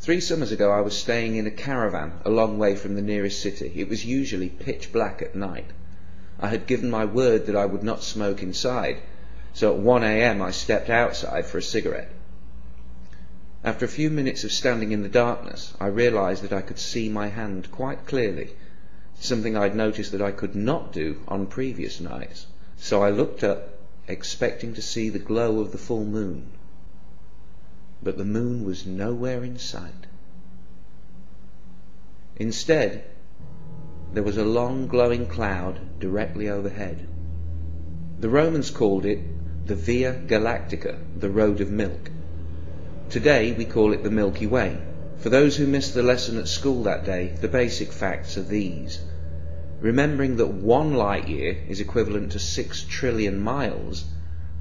3 summers ago I was staying in a caravan a long way from the nearest city. It was usually pitch black at night. I had given my word that I would not smoke inside, so at 1 a.m. I stepped outside for a cigarette. After a few minutes of standing in the darkness, I realized that I could see my hand quite clearly, something I'd noticed that I could not do on previous nights. So I looked up, expecting to see the glow of the full moon. But the moon was nowhere in sight. Instead, there was a long glowing cloud directly overhead. The Romans called it the Via Galactica, the Road of Milk. Today we call it the Milky Way. For those who missed the lesson at school that day, the basic facts are these. Remembering that 1 light year is equivalent to 6 trillion miles,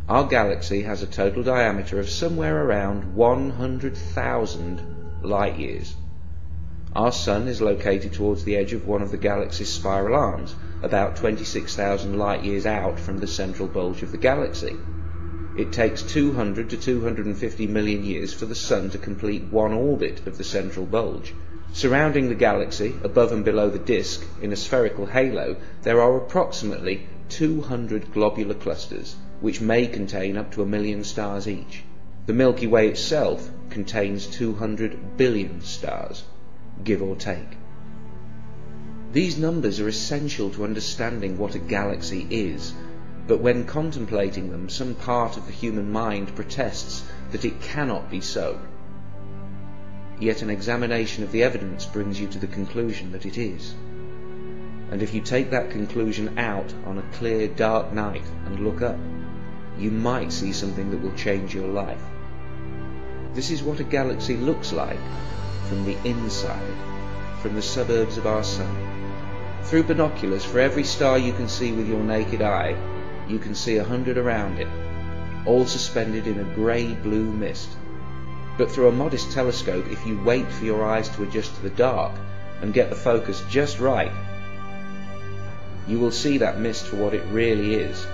our galaxy has a total diameter of somewhere around 100,000 light years. Our Sun is located towards the edge of one of the galaxy's spiral arms, about 26,000 light years out from the central bulge of the galaxy. It takes 200 to 250 million years for the Sun to complete one orbit of the central bulge. Surrounding the galaxy, above and below the disk, in a spherical halo, there are approximately 200 globular clusters, which may contain up to 1 million stars each. The Milky Way itself contains 200 billion stars, give or take. These numbers are essential to understanding what a galaxy is, but when contemplating them, some part of the human mind protests that it cannot be so. Yet an examination of the evidence brings you to the conclusion that it is. And if you take that conclusion out on a clear, dark night and look up, you might see something that will change your life. This is what a galaxy looks like from the inside, from the suburbs of our Sun. Through binoculars, for every star you can see with your naked eye, you can see 100 around it, all suspended in a grey-blue mist. But through a modest telescope, if you wait for your eyes to adjust to the dark and get the focus just right, you will see that mist for what it really is.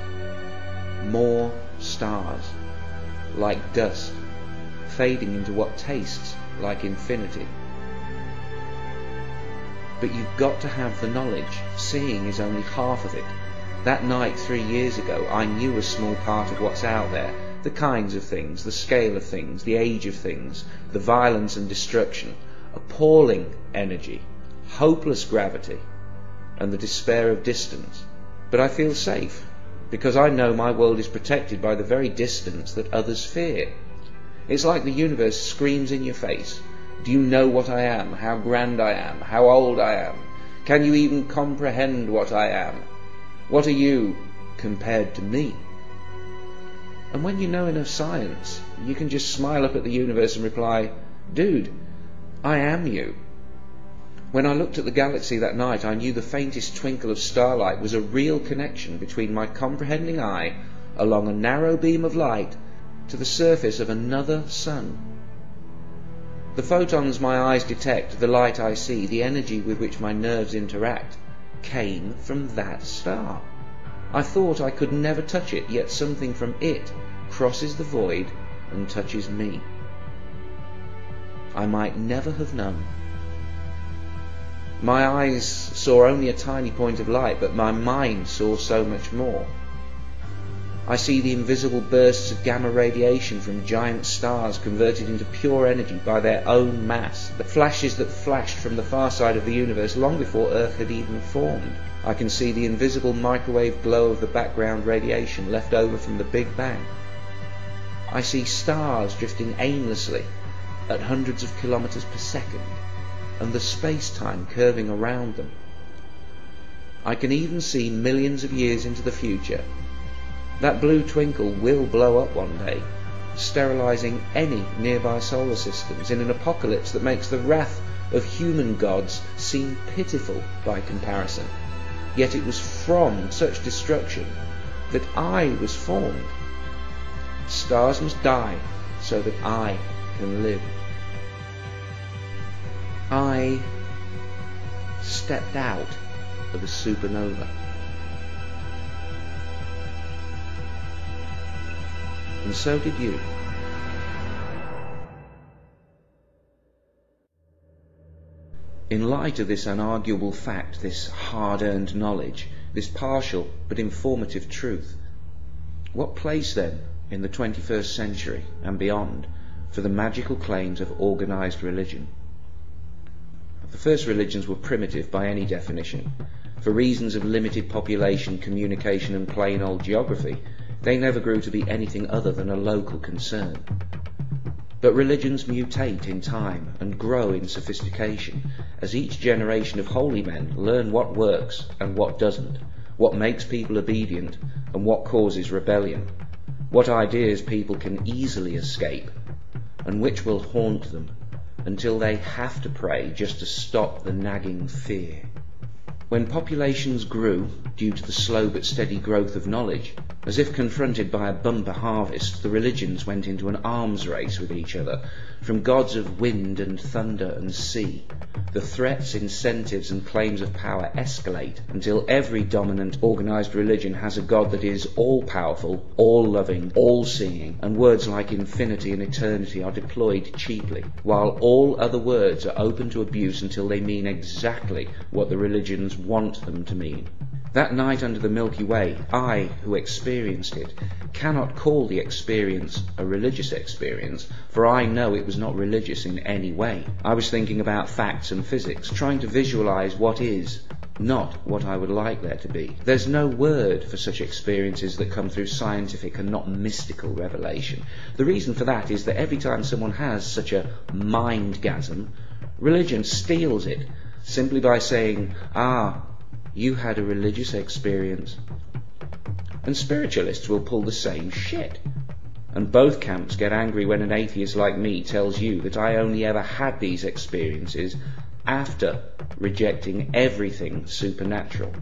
More stars, like dust, fading into what tastes like infinity. But you've got to have the knowledge. Seeing is only half of it. That night 3 years ago, I knew a small part of what's out there. The kinds of things, the scale of things, the age of things, the violence and destruction, appalling energy, hopeless gravity, and the despair of distance. But I feel safe, because I know my world is protected by the very distance that others fear. It's like the universe screams in your face. Do you know what I am? How grand I am? How old I am? Can you even comprehend what I am? What are you compared to me? And when you know enough science, you can just smile up at the universe and reply, dude, I am you. When I looked at the galaxy that night, I knew the faintest twinkle of starlight was a real connection between my comprehending eye along a narrow beam of light to the surface of another sun. The photons my eyes detect, the light I see, the energy with which my nerves interact, came from that star. I thought I could never touch it, yet something from it crosses the void and touches me. I might never have known. My eyes saw only a tiny point of light, but my mind saw so much more. I see the invisible bursts of gamma radiation from giant stars converted into pure energy by their own mass, the flashes that flashed from the far side of the universe long before Earth had even formed. I can see the invisible microwave glow of the background radiation left over from the Big Bang. I see stars drifting aimlessly at hundreds of kilometers per second, and the space-time curving around them. I can even see millions of years into the future. That blue twinkle will blow up one day, sterilizing any nearby solar systems in an apocalypse that makes the wrath of human gods seem pitiful by comparison. Yet it was from such destruction that I was formed. Stars must die so that I can live. I stepped out of a supernova. And so did you. In light of this unarguable fact, this hard-earned knowledge, this partial but informative truth, what place then in the 21st century and beyond for the magical claims of organized religion? The first religions were primitive by any definition. For reasons of limited population, communication and plain old geography, they never grew to be anything other than a local concern. But religions mutate in time and grow in sophistication as each generation of holy men learn what works and what doesn't, what makes people obedient and what causes rebellion, what ideas people can easily escape and which will haunt them until they have to pray just to stop the nagging fear. When populations grew, due to the slow but steady growth of knowledge, as if confronted by a bumper harvest, the religions went into an arms race with each other, from gods of wind and thunder and sea. The threats, incentives and claims of power escalate until every dominant organized religion has a god that is all-powerful, all-loving, all-seeing, and words like infinity and eternity are deployed cheaply, while all other words are open to abuse until they mean exactly what the religions want them to mean. That night under the Milky Way, I, who experienced it, cannot call the experience a religious experience, for I know it was not religious in any way. I was thinking about facts and physics, trying to visualize what is, not what I would like there to be. There's no word for such experiences that come through scientific and not mystical revelation. The reason for that is that every time someone has such a mindgasm, religion steals it, simply by saying, you had a religious experience. And spiritualists will pull the same shit. And both camps get angry when an atheist like me tells you that I only ever had these experiences after rejecting everything supernatural.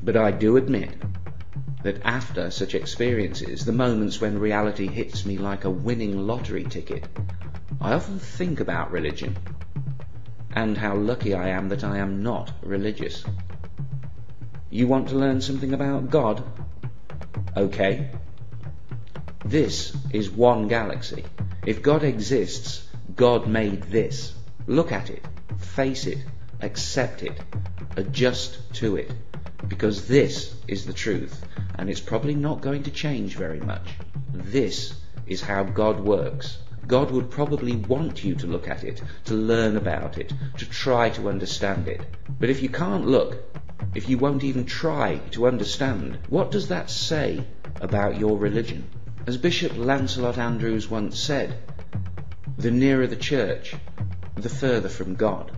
But I do admit that after such experiences, the moments when reality hits me like a winning lottery ticket, I often think about religion and how lucky I am that I am not religious. You want to learn something about God? Okay. This is one galaxy. If God exists, God made this. Look at it, face it, accept it, adjust to it, because this is the truth, and it's probably not going to change very much. This is how God works. God would probably want you to look at it, to learn about it, to try to understand it. But if you can't look, if you won't even try to understand, what does that say about your religion? As Bishop Lancelot Andrewes once said, the nearer the church, the further from God.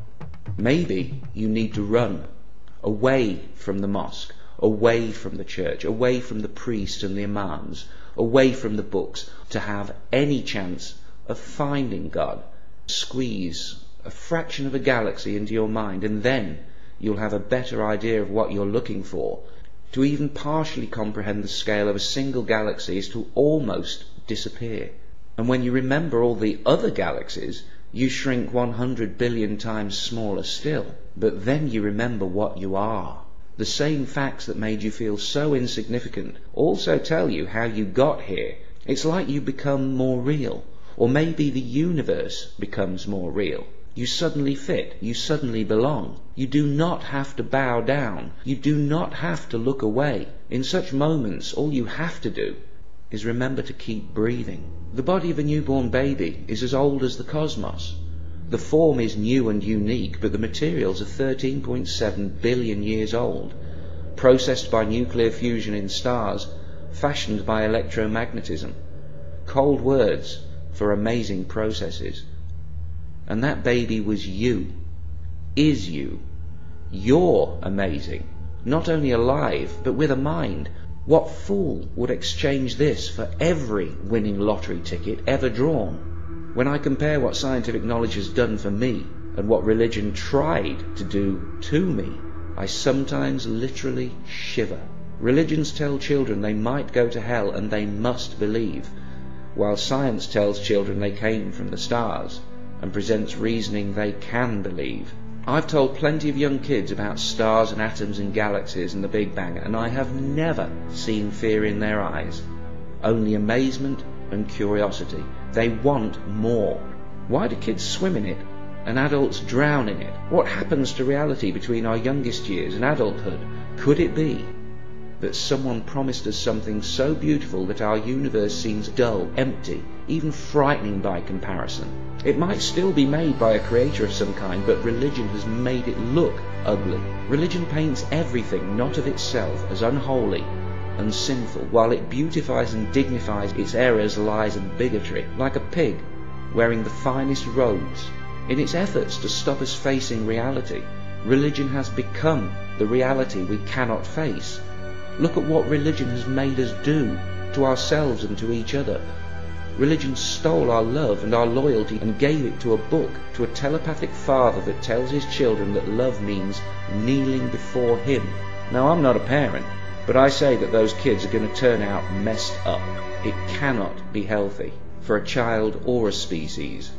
Maybe you need to run away from the mosque, away from the church, away from the priest and the imams, away from the books, to have any chance of finding God. Squeeze a fraction of a galaxy into your mind, and then you'll have a better idea of what you're looking for. To even partially comprehend the scale of a single galaxy is to almost disappear. And when you remember all the other galaxies, you shrink 100 billion times smaller still. But then you remember what you are. The same facts that made you feel so insignificant also tell you how you got here. It's like you become more real. Or maybe the universe becomes more real. You suddenly fit. You suddenly belong. You do not have to bow down. You do not have to look away. In such moments, all you have to do is remember to keep breathing. The body of a newborn baby is as old as the cosmos. The form is new and unique, but the materials are 13.7 billion years old, processed by nuclear fusion in stars, fashioned by electromagnetism. Cold words for amazing processes. And that baby was you, is you. You're amazing, not only alive, but with a mind. What fool would exchange this for every winning lottery ticket ever drawn? When I compare what scientific knowledge has done for me and what religion tried to do to me, I sometimes literally shiver. Religions tell children they might go to hell and they must believe, while science tells children they came from the stars and presents reasoning they can believe. I've told plenty of young kids about stars and atoms and galaxies and the Big Bang, and I have never seen fear in their eyes, only amazement and curiosity. They want more. Why do kids swim in it and adults drown in it? What happens to reality between our youngest years and adulthood? Could it be that someone promised us something so beautiful that our universe seems dull, empty, even frightening by comparison? It might still be made by a creator of some kind, but religion has made it look ugly. Religion paints everything not of itself as unholy and sinful, while it beautifies and dignifies its errors, lies and bigotry, like a pig wearing the finest robes. In its efforts to stop us facing reality, religion has become the reality we cannot face. Look at what religion has made us do to ourselves and to each other. Religion stole our love and our loyalty and gave it to a book, to a telepathic father that tells his children that love means kneeling before him. Now, I'm not a parent, but I say that those kids are going to turn out messed up. It cannot be healthy for a child or a species.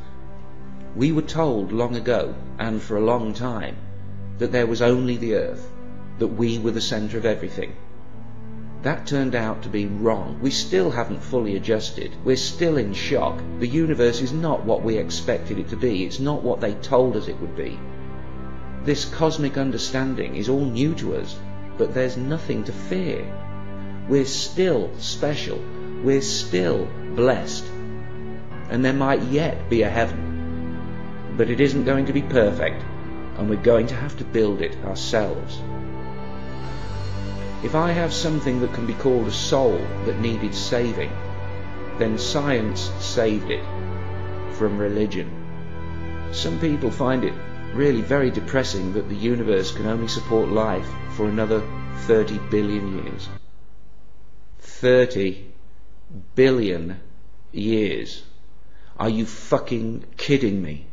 We were told long ago, and for a long time, that there was only the earth, that we were the centre of everything. That turned out to be wrong. We still haven't fully adjusted. We're still in shock. The universe is not what we expected it to be. It's not what they told us it would be. This cosmic understanding is all new to us, but there's nothing to fear. We're still special. We're still blessed. And there might yet be a heaven. But it isn't going to be perfect, and we're going to have to build it ourselves. If I have something that can be called a soul that needed saving, then science saved it from religion. Some people find it really very depressing that the universe can only support life for another 30 billion years. 30 billion years. Are you fucking kidding me?